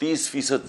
30%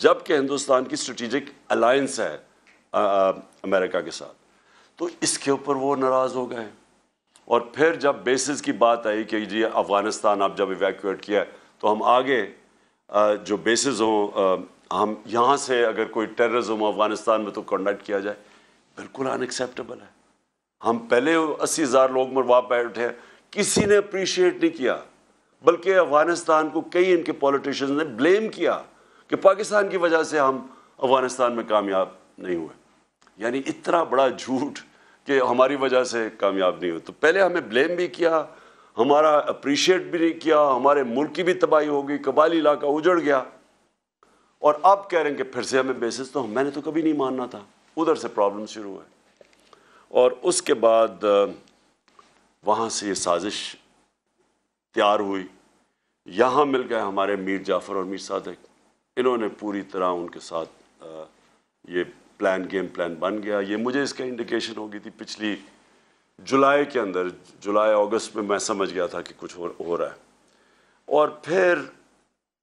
جبکہ ہندوستان کی strategic alliance ہے امریکہ کے ساتھ. تو اس کے اوپر وہ ناراض ہو گئے. اور پھر جب بیسز کی بات آئی کہ جی افغانستان آپ جب ایویکویٹ کیا تو ہم آگے جو بیسز ہوں ہم یہاں سے اگر کوئی ٹیررزم افغانستان میں تو کنڈکٹ کیا جائے, بالکل ان ایکسیپٹیبل ہے. ہم پہلے 80,000 لوگ مروا بیٹھے, کسی نے اپریشیٹ نہیں کیا, بلکہ افغانستان کو کئی ان کے پولیٹیشنز نے بلیم کیا کہ پاکستان کی وجہ سے ہم افغانستان میں کامیاب نہیں ہوئے. یعنی اتنا بڑا جھوٹ کہ ہماری وجہ سے کامیاب نہیں ہوئے. تو پہلے ہمیں بلیم بھی کیا, ہمارا اپریشیٹ بھی نہیں کیا, ہمارے ملک کی بھی تباہی ہو گئی, قبائلی علاقہ اجڑ گیا, اور اب کہہ رہے ہیں کہ پھر سے ہمیں بیسس. تو میں نے تو کبھی نہیں ماننا تھا. ادھر سے پرابلم شروع ہوئے, اور اس کے بعد وہاں سے یہ سازش تیار ہوئی. یہاں مل گئے ہمارے میر جعفر اور میر صادق. انہوں نے پوری طرح ان کے ساتھ یہ گیم پلان بن گیا. یہ مجھے اس کا انڈیکیشن ہو گئی تھی پچھلی جولائی کے اندر, جولائی اگست میں میں سمجھ گیا تھا کہ کچھ ہو رہا ہے. اور پھر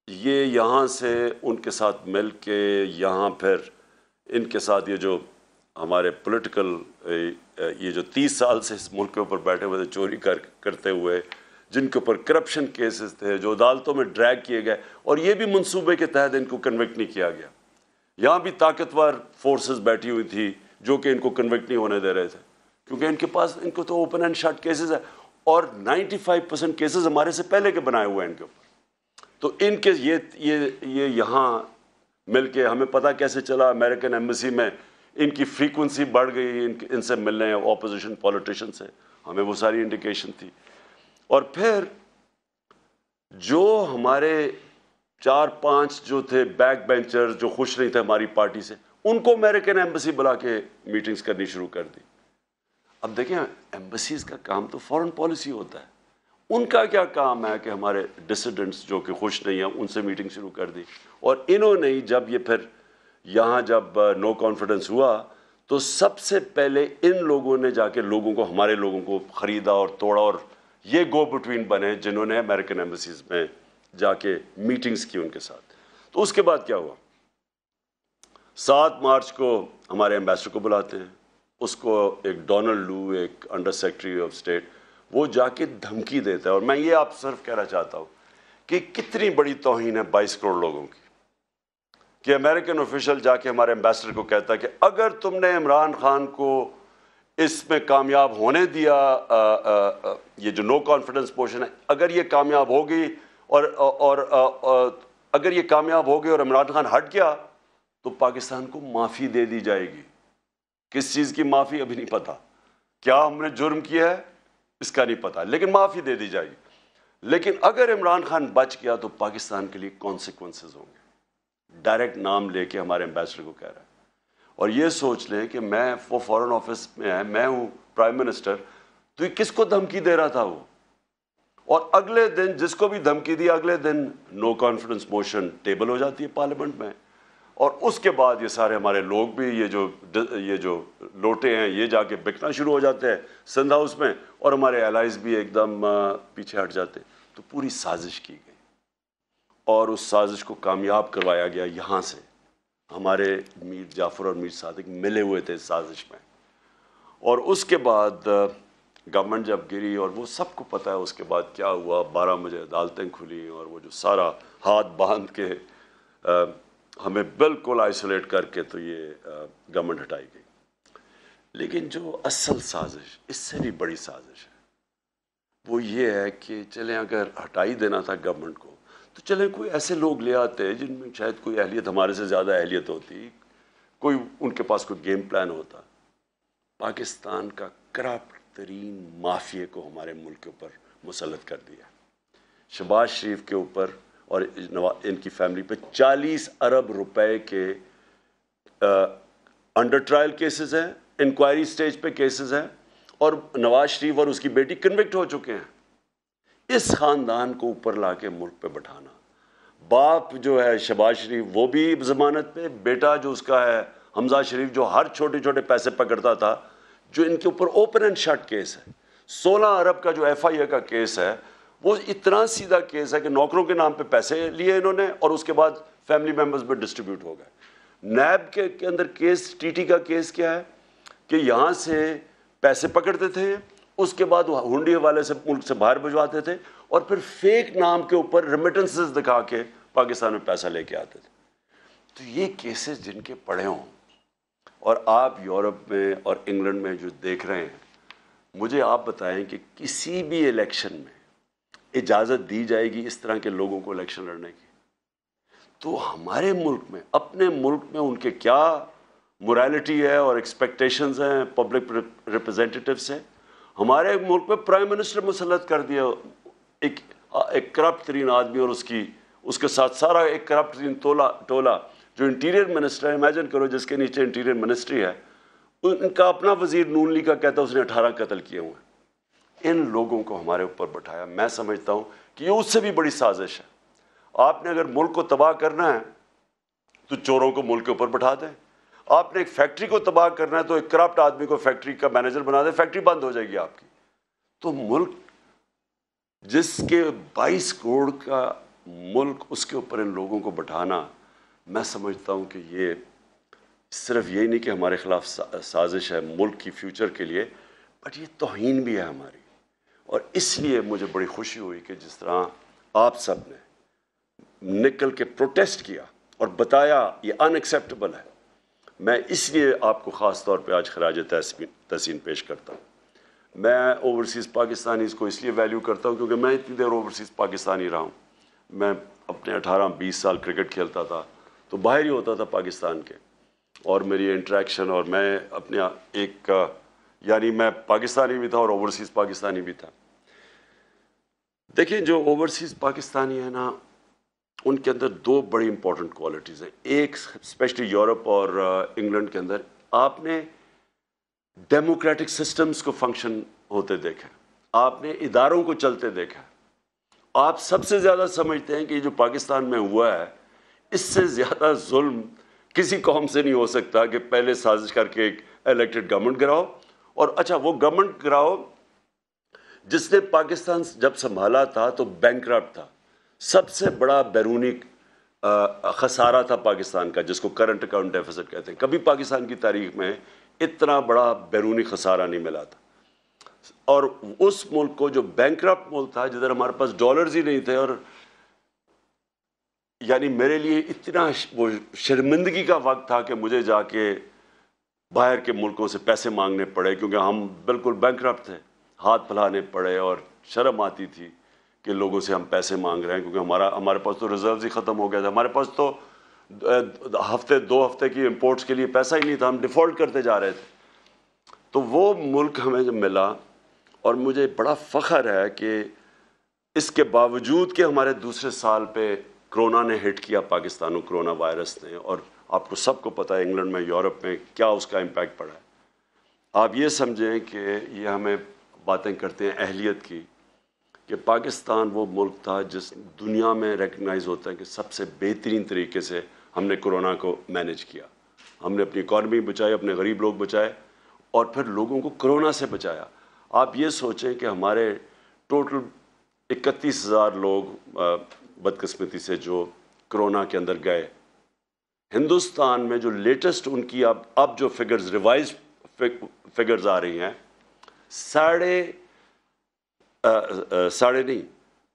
یہ یہاں سے ان کے ساتھ مل کے یہاں پھر ان کے ساتھ یہ جو ہمارے پولیٹیکل یہ جو 30 سال سے اس ملک کے اوپر بیٹھے ہوئے تھے چوری کرتے ہوئے, جن کے اوپر کرپشن کیسز تھے, جو عدالتوں میں ڈریگ کیے گئے, اور یہ بھی منصوبے کے تحت ان کو کنوکٹ نہیں کیا گیا. یہاں بھی طاقتور فورسز بیٹھی ہوئی تھی جو کہ ان کو کنوکٹ نہیں ہونے دے رہے تھے, کیونکہ ان کے پاس ان کو تو اوپن اینڈ شٹ کیسز ہے, اور 95% کیسز ہمارے سے پہلے کے بنائے ہوئے ہیں ان کے اوپر. تو ان کے یہ یہاں مل کے ہمیں پتہ کیسے چلا, امریکن ایمبیسی میں ان کی فریکوینسی بڑھ گئی ان سے ملنے اپوزیشن پولیٹیشن سے, ہمیں وہ ساری انڈیکیشن تھی. اور پھر جو ہمارے 4-5 جو تھے بیک بینچر جو خوش نہیں تھے ہماری پارٹی سے, ان کو امریکن ایمبیسی بلا کے میٹنگز کرنی شروع کر دی. اب دیکھیں ایمبیسیز کا کام تو فارن پالیسی ہوتا ہے, ان کا کیا کام ہے کہ ہمارے ڈسیڈنٹس جو کہ خوش نہیں ہیں ان سے میٹنگ شروع کر دی. اور انہوں نے جب یہ پھر یہاں جب نو کانفیڈنس ہوا تو سب سے پہلے ان لوگوں نے جا کے لوگوں کو, ہمارے لوگوں کو خریدا اور توڑا, اور یہ گو بٹوین بنے جنہوں نے امریکن ایمبیسیز میں جا کے میٹنگز کی ان کے ساتھ. تو اس کے بعد کیا ہوا, 7 مارچ کو ہمارے ایمبیسڈر کو بلاتے ہیں, اس کو ایک ڈونلڈ لو, ایک انڈر سیکرٹری آف اسٹیٹ, وہ جا کے دھمکی دیتا ہے. اور میں یہ آپ صرف کہنا چاہتا ہوں کہ کتنی بڑی توہین ہے 22 کروڑ لوگوں کی, کہ امریکن آفیشل جا کے ہمارے ایمبیسڈر کو کہتا ہے کہ اگر تم نے عمران خان کو اس میں کامیاب ہونے دیا, یہ جو نو کانفیڈنس پوشن ہے, اگر یہ کامیاب ہوگی اور اگر یہ کامیاب ہو گئی اور عمران خان ہٹ گیا تو پاکستان کو معافی دے دی جائے گی. کس چیز کی معافی ابھی نہیں پتا, کیا ہم نے جرم کیا ہے اس کا نہیں پتا, لیکن معافی دے دی جائے گی. لیکن اگر عمران خان بچ گیا تو پاکستان کے لیے کانسیکوینسز ہوں گے. ڈائریکٹ نام لے کے ہمارے ایمبیسڈر کو کہہ رہا ہے. اور یہ سوچ لیں کہ میں وہ فارن آفس میں ہے, میں ہوں پرائم منسٹر, تو یہ کس کو دھمکی دے رہا تھا وہ, اور اگلے دن جس کو بھی دھمکی دی اگلے دن نو کانفیڈنس موشن ٹیبل ہو جاتی ہے پارلیمنٹ میں. اور اس کے بعد یہ سارے ہمارے لوگ بھی یہ جو لوٹے ہیں یہ جا کے بکنا شروع ہو جاتے ہیں سندھ ہاؤس میں, اور ہمارے الائز بھی ایک دم پیچھے ہٹ جاتے. تو پوری سازش کی گئی اور اس سازش کو کامیاب کروایا گیا. یہاں سے ہمارے میر جعفر اور میر صادق ملے ہوئے تھے سازش میں. اور اس کے بعد گورنمنٹ جب گری, اور وہ سب کو پتہ ہے اس کے بعد کیا ہوا, 12 بجے عدالتیں کھلی, اور وہ جو سارا ہاتھ باندھ کے ہمیں بالکل آئسولیٹ کر کے تو یہ گورنمنٹ ہٹائی گئی. لیکن جو اصل سازش, اس سے بھی بڑی سازش ہے, وہ یہ ہے کہ چلیں اگر ہٹائی دینا تھا گورنمنٹ کو تو چلیں کوئی ایسے لوگ لے آتے جن میں شاید کوئی اہلیت ہمارے سے زیادہ اہلیت ہوتی, کوئی ان کے پاس کوئی گیم پلان ہوتا. پاکستان کا کرپٹ ترین مافیے کو ہمارے ملک کے اوپر مسلط کر دیا. شہباز شریف کے اوپر اور ان کی فیملی پہ 40 ارب روپے کے انڈر ٹرائل کیسز ہیں, انکوائری سٹیج پہ کیسز ہیں, اور نواز شریف اور اس کی بیٹی کنوکٹ ہو چکے ہیں. اس خاندان کو اوپر لا کے ملک پہ بٹھانا, باپ جو ہے شہباز شریف وہ بھی ضمانت پہ, بیٹا جو اس کا ہے حمزہ شریف جو ہر چھوٹے چھوٹے پیسے پکڑتا تھا, جو ان کے اوپر اوپن اینڈ شٹ کیس ہے. 16 ارب کا جو ایف آئی اے کا کیس ہے وہ اتنا سیدھا کیس ہے کہ نوکروں کے نام پہ پیسے لیے انہوں نے اور اس کے بعد فیملی ممبرز میں ڈسٹریبیوٹ ہو گئے۔ نیب کے اندر کیس، ٹی ٹی کا کیس کیا ہے کہ یہاں سے پیسے پکڑتے تھے، اس کے بعد ہنڈی حوالے سے ملک سے باہر بھجواتے تھے اور پھر فیک نام کے اوپر ریمیٹنسز دکھا کے پاکستان میں پیسہ لے کے آتے تھے۔ تو یہ کیسز جن کے پڑے ہوں اور آپ یورپ میں اور انگلینڈ میں جو دیکھ رہے ہیں، مجھے آپ بتائیں کہ کسی بھی الیکشن میں اجازت دی جائے گی اس طرح کے لوگوں کو الیکشن لڑنے کی؟ تو ہمارے ملک میں، اپنے ملک میں ان کے کیا مورالٹی ہے اور ایکسپیکٹیشنز ہیں پبلک ریپرزینٹیٹیو سے؟ ہمارے ملک میں پرائم منسٹر مسلط کر دیا ایک کرپٹ ترین آدمی اور اس کے ساتھ سارا ایک کرپٹ ترین ٹولہ جو انٹیریئر منسٹر ہے، امیجن کرو جس کے نیچے انٹیریئر منسٹری ہے، ان کا اپنا وزیر نون لیگ کا کہتا ہے اس نے 18 قتل کیے ہوئے ہیں۔ ان لوگوں کو ہمارے اوپر بٹھایا، میں سمجھتا ہوں کہ یہ اس سے بھی بڑی سازش ہے۔ آپ نے اگر ملک کو تباہ کرنا ہے تو چوروں کو ملک کے اوپر بٹھا دیں، آپ نے ایک فیکٹری کو تباہ کرنا ہے تو ایک کرپٹ آدمی کو فیکٹری کا مینیجر بنا دیں، فیکٹری بند ہو جائے گی آپ کی۔ تو ملک جس کے 22 کروڑ کا ملک، اس کے اوپر ان لوگوں کو بٹھانا، میں سمجھتا ہوں کہ یہ صرف یہی نہیں کہ ہمارے خلاف سازش ہے ملک کی فیوچر کے لیے، بٹ یہ توہین بھی ہے ہماری۔ اور اس لیے مجھے بڑی خوشی ہوئی کہ جس طرح آپ سب نے نکل کے پروٹیسٹ کیا اور بتایا یہ ان ایکسیپٹیبل ہے، میں اس لیے آپ کو خاص طور پہ آج خراج تحسین پیش کرتا ہوں۔ میں اوورسیز پاکستانیز کو اس لیے ویلیو کرتا ہوں کیونکہ میں اتنی دیر اوورسیز پاکستانی رہا ہوں۔ میں اپنے 18-20 سال کرکٹ کھیلتا تھا تو باہر ہی ہوتا تھا پاکستان کے، اور میری انٹریکشن، اور میں اپنے ایک یعنی میں پاکستانی بھی تھا اور اوورسیز پاکستانی بھی تھا۔ دیکھیں جو اوورسیز پاکستانی ہیں نا، ان کے اندر دو بڑی امپورٹنٹ کوالٹیز ہیں۔ ایک اسپیشلی یورپ اور انگلینڈ کے اندر آپ نے ڈیموکریٹک سسٹمز کو فنکشن ہوتے دیکھا، آپ نے اداروں کو چلتے دیکھا۔ آپ سب سے زیادہ سمجھتے ہیں کہ جو پاکستان میں ہوا ہے اس سے زیادہ ظلم کسی قوم سے نہیں ہو سکتا کہ پہلے سازش کر کے ایک الیکٹڈ گورنمنٹ گراؤ، اور اچھا وہ گورنمنٹ گراؤ جس نے پاکستان جب سنبھالا تھا تو بینکرپٹ تھا، سب سے بڑا بیرونی خسارہ تھا پاکستان کا، جس کو کرنٹ اکاؤنٹ ڈیفیسٹ کہتے ہیں۔ کبھی پاکستان کی تاریخ میں اتنا بڑا بیرونی خسارہ نہیں ملا تھا، اور اس ملک کو جو بینکرپٹ ملک تھا جدھر ہمارے پاس ڈالرز ہی نہیں تھے، اور یعنی میرے لیے اتنا وہ شرمندگی کا وقت تھا کہ مجھے جا کے باہر کے ملکوں سے پیسے مانگنے پڑے کیونکہ ہم بالکل بینکرپٹ تھے، ہاتھ پھیلانے پڑے، اور شرم آتی تھی کہ لوگوں سے ہم پیسے مانگ رہے ہیں کیونکہ ہمارے پاس تو ریزروز ہی ختم ہو گیا تھا، ہمارے پاس تو دو ہفتے کی امپورٹس کے لیے پیسہ ہی نہیں تھا، ہم ڈیفالٹ کرتے جا رہے تھے۔ تو وہ ملک ہمیں جب ملا، اور مجھے بڑا فخر ہے کہ اس کے باوجود کہ ہمارے دوسرے سال پہ کرونا نے ہٹ کیا پاکستان کو، کرونا وائرس نے، اور آپ کو سب کو پتہ ہے انگلینڈ میں، یورپ میں کیا اس کا امپیکٹ پڑا ہے۔ آپ یہ سمجھیں کہ یہ ہمیں باتیں کرتے ہیں اہلیت کی، کہ پاکستان وہ ملک تھا جس دنیا میں ریکگنائز ہوتا ہے کہ سب سے بہترین طریقے سے ہم نے کرونا کو مینیج کیا۔ ہم نے اپنی اکانومی بچائی، اپنے غریب لوگ بچائے، اور پھر لوگوں کو کرونا سے بچایا۔ آپ یہ سوچیں کہ ہمارے ٹوٹل 31,000 لوگ بدقسمتی سے جو کرونا کے اندر گئے، ہندوستان میں جو لیٹسٹ ان کی اب جو فگرز، ریوائز فگرز آ رہی ہیں،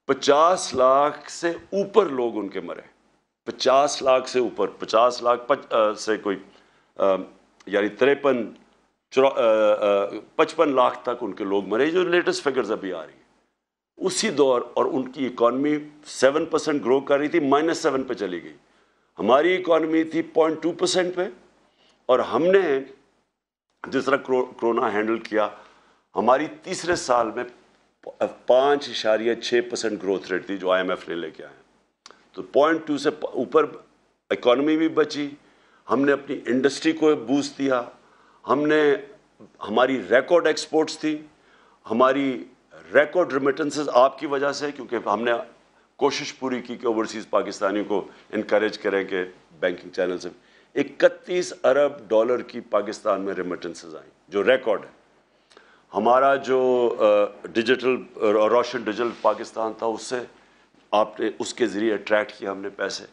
50 لاکھ سے اوپر لوگ ان کے مرے، 50 لاکھ سے اوپر، 50 لاکھ سے کوئی یعنی 55 لاکھ تک ان کے لوگ مرے، جو لیٹسٹ فگرز ابھی آ رہی ہیں اسی دور، اور ان کی اکانومی 7% گرو کر رہی تھی، -7 پہ چلی گئی۔ ہماری اکانومی تھی 0.2% پہ، اور ہم نے جس طرح کرونا ہینڈل کیا، ہماری تیسرے سال میں 5.6% گروتھ ریٹ تھی جو IMF نے لے کے آئے، تو 0.2 سے اوپر اکانومی بھی بچی، ہم نے اپنی انڈسٹری کو بوسٹ دیا، ہماری ریکارڈ ایکسپورٹس تھی، ہماری ریکارڈ ریمیٹنسز آپ کی وجہ سے، کیونکہ ہم نے کوشش پوری کی کہ اوورسیز پاکستانیوں کو انکریج کریں کہ بینکنگ چینل سے 31 ارب ڈالر کی پاکستان میں ریمیٹنسز آئیں جو ریکارڈ ہے۔ ہمارا جو ڈیجیٹل روشن ڈیجیٹل پاکستان تھا، اس سے آپ نے اس کے ذریعے اٹریکٹ کیا ہم نے پیسے.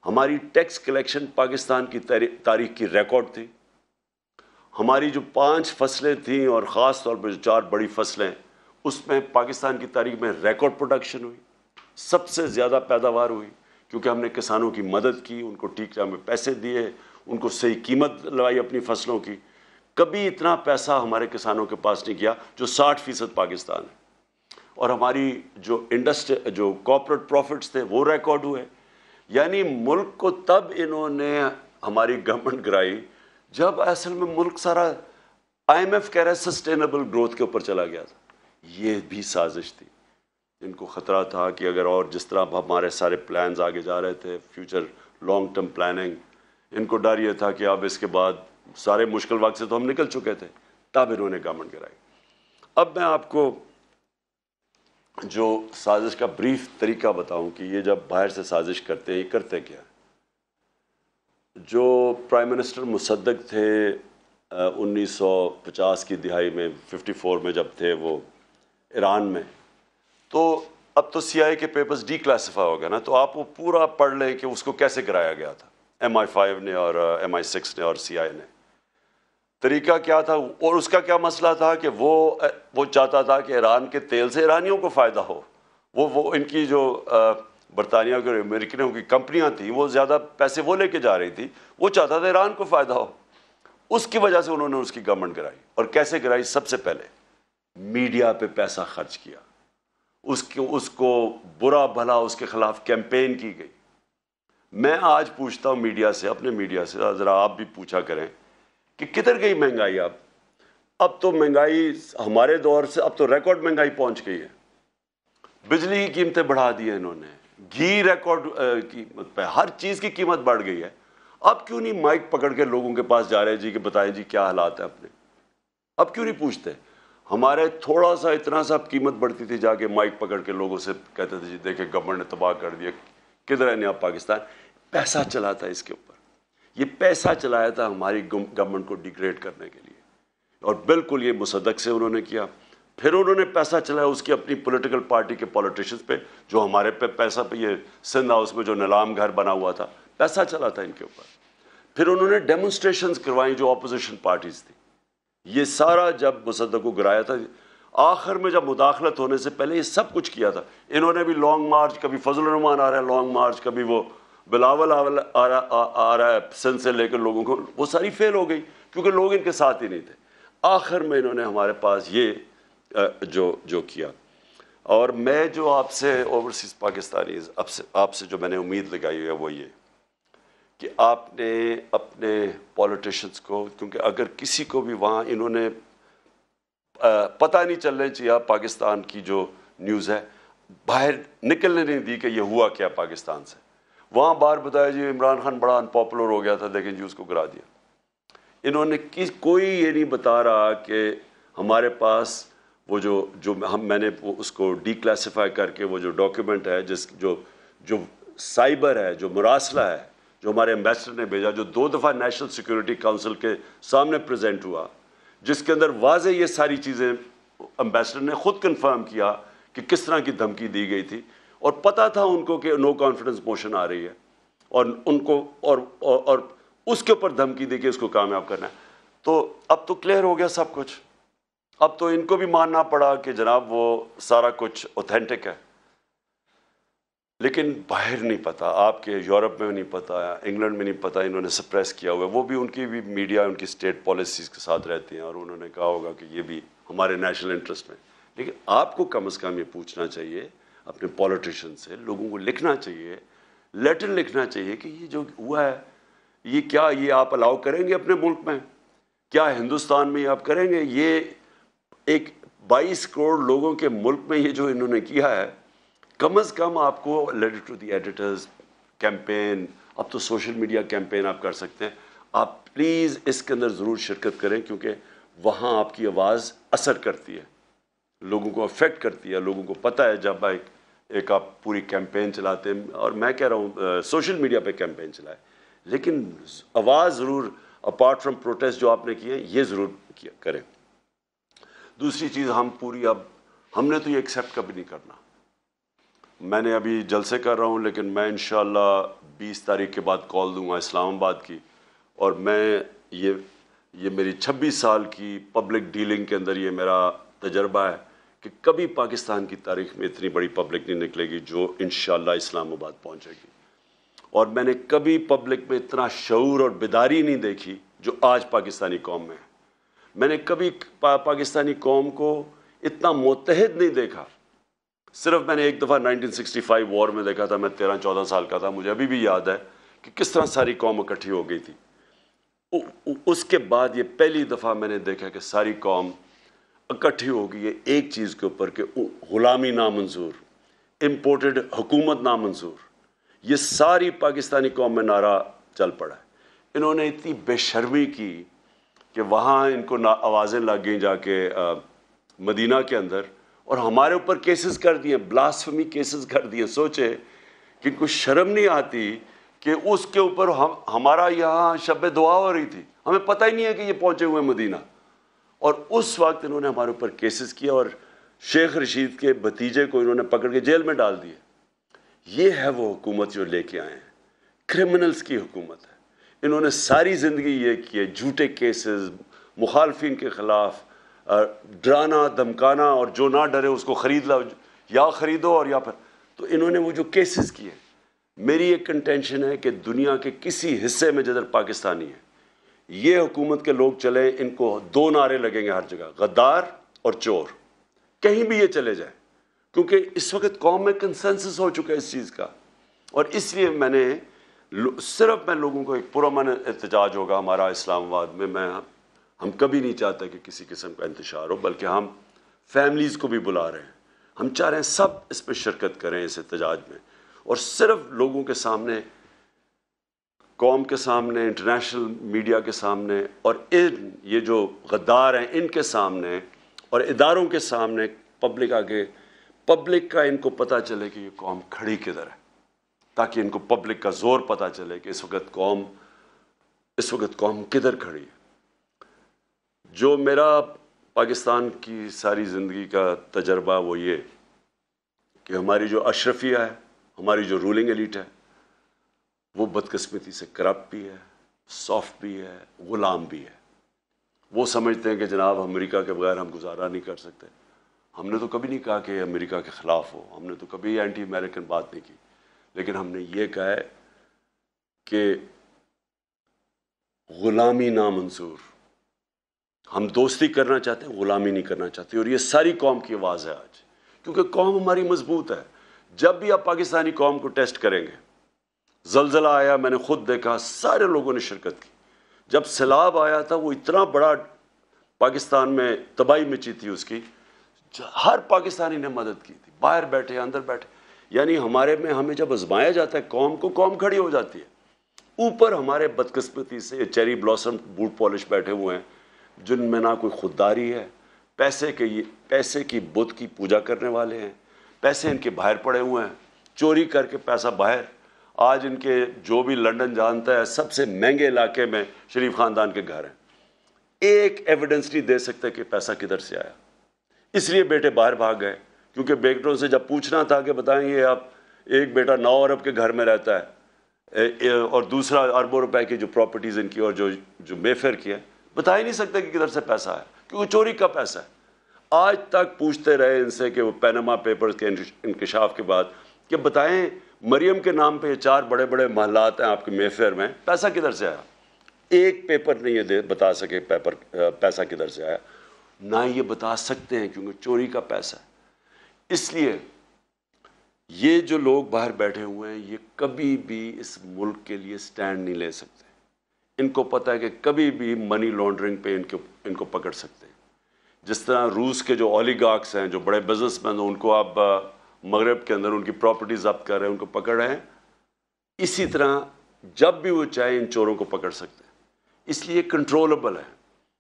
ہماری ٹیکس کلیکشن پاکستان کی تاریخ کی ریکارڈ تھی. ہماری جو 5 فصلیں تھیں اور خاص طور پر جو 4 بڑی فصلیں، اس میں پاکستان کی تاریخ میں ریکارڈ پروڈکشن ہوئی، سب سے زیادہ پیداوار ہوئی، کیونکہ ہم نے کسانوں کی مدد کی، ان کو ٹھیک ٹائم میں پیسے دیے، ان کو صحیح قیمت لگائی اپنی فصلوں کی. کبھی اتنا پیسہ ہمارے کسانوں کے پاس نہیں کیا جو 60% پاکستان ہے. اور ہماری جو کارپوریٹ پروفٹس تھے وہ ریکارڈ ہوئے. یعنی ملک کو تب انہوں نے ہماری گورنمنٹ گرائی جب اصل میں ملک سارا IMF کہہ رہا ہے سسٹینیبل گروتھ کے اوپر چلا گیا تھا. یہ بھی سازش تھی. ان کو خطرہ تھا کہ اگر اور جس طرح ہمارے سارے پلانز آگے جا رہے تھے، فیوچر لانگ ٹرم پلاننگ، ان کو ڈر یہ تھا کہ اب اس کے بعد سارے مشکل وقت سے تو ہم نکل چکے تھے، تب انہوں نے گورنمنٹ گرائی. اب میں آپ کو جو سازش کا بریف طریقہ بتاؤں کہ یہ جب باہر سے سازش کرتے ہیں یہ کرتے کیا. جو پرائم منسٹر مصدق تھے 1950 کی دہائی میں، 54 میں جب تھے وہ ایران میں، تو اب تو CIA کے پیپرز ڈی کلاسیفائی ہو گئے نا، تو آپ وہ پورا پڑھ لیں کہ اس کو کیسے گرایا گیا تھا MI5 نے اور MI6 نے اور CIA نے. طریقہ کیا تھا اور اس کا کیا مسئلہ تھا کہ وہ چاہتا تھا کہ ایران کے تیل سے ایرانیوں کو فائدہ ہو. وہ ان کی جو برطانیہ کے اور امریکنوں کی کمپنیاں تھیں وہ زیادہ پیسے وہ لے کے جا رہی تھی، وہ چاہتا تھا ایران کو فائدہ ہو. اس کی وجہ سے انہوں نے اس کی گورنمنٹ گرائی. اور کیسے گرائی؟ سب سے پہلے میڈیا پہ پیسہ خرچ کیا، اس کو برا بھلا اس کے خلاف کیمپین کی گئی. میں آج پوچھتا ہوں میڈیا سے، اپنے میڈیا سے، ذرا آپ بھی پوچھا کریں کہ کدھر گئی مہنگائی. اب تو مہنگائی ہمارے دور سے اب تو ریکارڈ مہنگائی پہنچ گئی ہے. بجلی کی قیمتیں بڑھا دی ہیں انہوں نے، گھی ریکارڈ قیمت پہ، ہر چیز کی قیمت بڑھ گئی ہے. اب کیوں نہیں مائک پکڑ کے لوگوں کے پاس جا رہے جی کہ بتائیں جی کیا حالات ہیں اپنے؟ اب کیوں نہیں پوچھتے؟ ہمارے تھوڑا سا اتنا سا قیمت بڑھتی تھی، جا کے مائک پکڑ کے لوگوں سے کہتے تھے جی دیکھیں گورنمنٹ نے تباہ کر دیا. کدھر ہے نیا پاکستان؟ پیسہ چلاتا ہے اس کے اوپر. یہ پیسہ چلایا تھا ہماری گورنمنٹ کو ڈیگریڈ کرنے کے لیے، اور بالکل یہ مصدق سے انہوں نے کیا. پھر انہوں نے پیسہ چلایا اس کی اپنی پولیٹیکل پارٹی کے پولیٹیشنز پہ، جو ہمارے پہ پیسہ پہ یہ سندھ ہاؤس میں جو نیلام گھر بنا ہوا تھا، پیسہ چلا تھا ان کے اوپر. پھر انہوں نے ڈیمونسٹریشنز کروائیں جو اپوزیشن پارٹیز تھی. یہ سارا جب مصدق کو گرایا تھا، آخر میں جب مداخلت ہونے سے پہلے یہ سب کچھ کیا تھا. انہوں نے بھی لانگ مارچ، کبھی فضل الرحمان آ رہا ہے لانگ مارچ، کبھی وہ بلاول آ رہا ہے سندھ سے لے کر لوگوں کو، وہ ساری فیل ہو گئی کیونکہ لوگ ان کے ساتھ ہی نہیں تھے. آخر میں انہوں نے ہمارے پاس یہ جو کیا. اور میں جو آپ سے اوورسیز پاکستانیز آپ سے جو میں نے امید لگائی ہے وہ یہ کہ آپ نے اپنے پولیٹیشنز کو، کیونکہ اگر کسی کو بھی وہاں انہوں نے پتہ نہیں چلنے چاہیے پاکستان کی جو نیوز ہے، باہر نکلنے نہیں دی کہ یہ ہوا کیا پاکستان سے. وہاں بار بتایا جی عمران خان بڑا ان پاپولر ہو گیا تھا، دیکھیں جی اس کو گرا دیا. انہوں نے کوئی یہ نہیں بتا رہا کہ ہمارے پاس وہ جو میں نے اس کو ڈی کلاسیفائی کر کے وہ جو ڈاکیومنٹ ہے جو سائبر ہے، جو مراسلہ ہے، جو ہمارے ایمبیسڈر نے بھیجا، جو 2 دفعہ نیشنل سیکیورٹی کونسل کے سامنے پریزنٹ ہوا، جس کے اندر واضح یہ ساری چیزیں ایمبیسڈر نے خود کنفرم کیا کہ کس طرح کی دھمکی دی گئی تھی. اور پتہ تھا ان کو کہ نو کانفیڈنس موشن آ رہی ہے، اور ان کو اور اس کے اوپر دھمکی دے کے اس کو کامیاب کرنا ہے. تو اب تو کلیئر ہو گیا سب کچھ. اب تو ان کو بھی ماننا پڑا کہ جناب وہ سارا کچھ اوتھینٹک ہے. لیکن باہر نہیں پتا، آپ کے یورپ میں نہیں پتا، انگلینڈ میں نہیں پتا، انہوں نے سپریس کیا ہوا ہے. وہ بھی ان کی بھی میڈیا ان کی اسٹیٹ پالیسیز کے ساتھ رہتی ہیں، اور انہوں نے کہا ہوگا کہ یہ بھی ہمارے نیشنل انٹرسٹ میں. لیکن آپ کو کم از کم یہ پوچھنا چاہیے اپنے پولیٹیشین سے، لوگوں کو لکھنا چاہیے، لیٹر لکھنا چاہیے کہ یہ جو ہوا ہے یہ کیا یہ آپ الاؤ کریں گے اپنے ملک میں؟ کیا ہندوستان میں آپ کریں گے؟ یہ ایک 22 کروڑ لوگوں کے ملک میں یہ جو انہوں نے کیا ہے، کم از کم آپ کو letter to the editors campaign, اب تو سوشل میڈیا کیمپین آپ کر سکتے ہیں. آپ پلیز اس کے اندر ضرور شرکت کریں، کیونکہ وہاں آپ کی آواز اثر کرتی ہے، لوگوں کو افیکٹ کرتی ہے. لوگوں کو پتہ ہے جب ایک آپ پوری کیمپین چلاتے ہیں، اور میں کہہ رہا ہوں سوشل میڈیا پہ کیمپین چلائے، لیکن آواز ضرور اپارٹ فرام پروٹیسٹ جو آپ نے کیے یہ ضرور کریں. دوسری چیز ہم نے تو یہ ایکسیپٹ کبھی نہیں کرنا. میں نے ابھی جلسے کر رہا ہوں لیکن میں انشاءاللہ 20 تاریخ کے بعد کال دوں گا اسلام آباد کی, اور میں یہ میری 26 سال کی پبلک ڈیلنگ کے اندر یہ میرا تجربہ ہے کہ کبھی پاکستان کی تاریخ میں اتنی بڑی پبلک نہیں نکلے گی جو انشاءاللہ اسلام آباد پہنچے گی. اور میں نے کبھی پبلک میں اتنا شعور اور بیداری نہیں دیکھی جو آج پاکستانی قوم میں ہے. میں نے کبھی پاکستانی قوم کو اتنا متحد نہیں دیکھا. صرف میں نے ایک دفعہ 1965 وار میں دیکھا تھا, میں 13-14 سال کا تھا, مجھے ابھی بھی یاد ہے کہ کس طرح ساری قوم اکٹھی ہو گئی تھی. اس کے بعد یہ پہلی دفعہ میں نے دیکھا کہ ساری قوم اکٹھی ہو گئی ہے ایک چیز کے اوپر کہ غلامی نامنظور, امپورٹڈ حکومت نامنظور. یہ ساری پاکستانی قوم میں نعرہ چل پڑا ہے. انہوں نے اتنی بے شرمی کی کہ وہاں ان کو آوازیں لگ گئیں جا کے مدینہ کے اندر, اور ہمارے اوپر کیسز کر دیے, بلاسفمی کیسز کر دیے. سوچے کہ ان کو شرم نہیں آتی کہ اس کے اوپر ہمارا یہاں شب دعا ہو رہی تھی, ہمیں پتہ ہی نہیں ہے کہ یہ پہنچے ہوئے مدینہ, اور اس وقت انہوں نے ہمارے اوپر کیسز کیا اور شیخ رشید کے بھتیجے کو انہوں نے پکڑ کے جیل میں ڈال دیے. یہ ہے وہ حکومت جو لے کے آئے ہیں, کرمنلز کی حکومت ہے. انہوں نے ساری زندگی یہ کیے, جھوٹے کیسز, مخالفین کے خلاف ڈرانا دھمکانا, اور جو نہ ڈرے اس کو خرید لاؤ, یا خریدو اور یا پھر. تو انہوں نے وہ جو کیسز کیے, میری ایک کنٹینشن ہے کہ دنیا کے کسی حصے میں جدھر پاکستانی ہے یہ حکومت کے لوگ چلیں, ان کو 2 نعرے لگیں گے ہر جگہ, غدار اور چور, کہیں بھی یہ چلے جائیں, کیونکہ اس وقت قوم میں کنسنسس ہو چکا ہے اس چیز کا. اور اس لیے میں نے صرف میں لوگوں کو ایک پرامن احتجاج ہوگا ہمارا اسلام آباد میں ہم کبھی نہیں چاہتے کہ کسی قسم کا انتشار ہو, بلکہ ہم فیملیز کو بھی بلا رہے ہیں. ہم چاہ رہے ہیں سب اس پہ شرکت کریں اس احتجاج میں, اور صرف لوگوں کے سامنے, قوم کے سامنے, انٹرنیشنل میڈیا کے سامنے, اور یہ جو غدار ہیں ان کے سامنے اور اداروں کے سامنے, پبلک آگے, پبلک کا ان کو پتہ چلے کہ یہ قوم کھڑی کدھر ہے, تاکہ ان کو پبلک کا زور پتہ چلے کہ اس وقت قوم کدھر کھڑی ہے. جو میرا پاکستان کی ساری زندگی کا تجربہ وہ یہ کہ ہماری جو اشرفیہ ہے, ہماری جو رولنگ ایلیٹ ہے, وہ بدقسمتی سے کرپٹ بھی ہے, سافٹ بھی ہے, غلام بھی ہے. وہ سمجھتے ہیں کہ جناب امریکہ کے بغیر ہم گزارا نہیں کر سکتے. ہم نے تو کبھی نہیں کہا کہ امریکہ کے خلاف ہو, ہم نے تو کبھی اینٹی امریکن بات نہیں کی, لیکن ہم نے یہ کہا ہے کہ غلامی نامنظور. ہم دوستی کرنا چاہتے ہیں, غلامی نہیں کرنا چاہتے, اور یہ ساری قوم کی آواز ہے آج, کیونکہ قوم ہماری مضبوط ہے. جب بھی آپ پاکستانی قوم کو ٹیسٹ کریں گے, زلزلہ آیا میں نے خود دیکھا, سارے لوگوں نے شرکت کی. جب سیلاب آیا تھا وہ اتنا بڑا پاکستان میں تباہی مچی تھی اس کی, ہر پاکستانی نے مدد کی تھی, باہر بیٹھے اندر بیٹھے. یعنی ہمیں جب آزمایا جاتا ہے قوم کو, قوم کھڑی ہو جاتی ہے. اوپر ہمارے بدقسمتی سے چیری بلاسم بوٹ پالش بیٹھے ہوئے ہیں جن میں نہ کوئی خودداری ہے, پیسے کی بت کی پوجا کرنے والے ہیں, پیسے ان کے باہر پڑے ہوئے ہیں, چوری کر کے پیسہ باہر. آج ان کے جو بھی لنڈن جانتا ہے سب سے مہنگے علاقے میں شریف خاندان کے گھر ہیں, ایک ایویڈنس نہیں دے سکتے کہ پیسہ کدھر سے آیا. اس لیے بیٹے باہر بھاگ گئے, کیونکہ بیٹوں سے جب پوچھنا تھا کہ بتائیں یہ آپ, ایک بیٹا 9 ارب کے گھر میں رہتا ہے اور دوسرا اربوں روپے کی جو پراپرٹیز ان کی اور جو مے فیئر کی ہے, بتا ہی نہیں سکتے کہ کدھر سے پیسہ ہے, کیونکہ چوری کا پیسہ ہے. آج تک پوچھتے رہے ان سے کہ وہ پینما پیپرز کے انکشاف کے بعد کہ بتائیں مریم کے نام پہ یہ 4 بڑے بڑے محلات ہیں آپ کے مے فیئر میں, پیسہ کدھر سے آیا؟ ایک پیپر نہیں یہ بتا سکے پیسہ کدھر سے آیا, نہ یہ بتا سکتے ہیں کیونکہ چوری کا پیسہ ہے. اس لیے یہ جو لوگ باہر بیٹھے ہوئے ہیں یہ کبھی بھی اس ملک کے لیے سٹینڈ نہیں لے سکتے. ان کو پتہ ہے کہ کبھی بھی منی لانڈرنگ پہ ان کو پکڑ سکتے ہیں. جس طرح روس کے جو اولیگارکس ہیں, جو بڑے بزنس مین ہیں, ان کو آپ مغرب کے اندر ان کی پراپرٹی ضبط کر رہے ہیں, ان کو پکڑ رہے ہیں, اسی طرح جب بھی وہ چاہیں ان چوروں کو پکڑ سکتے ہیں. اس لیے کنٹرولبل ہے,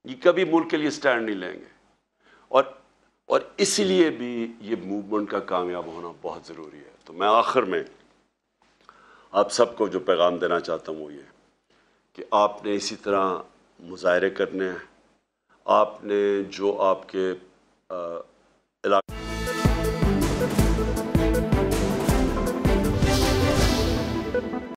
یہ کبھی ملک کے لیے سٹینڈ نہیں لیں گے. اور اسی لیے بھی یہ موومنٹ کا کامیاب ہونا بہت ضروری ہے. تو میں آخر میں آپ سب کو جو پیغام دینا چاہتا ہوں وہ یہ کہ آپ نے اسی طرح مظاہرے کرنے ہیں, آپ نے جو آپ کے علاقے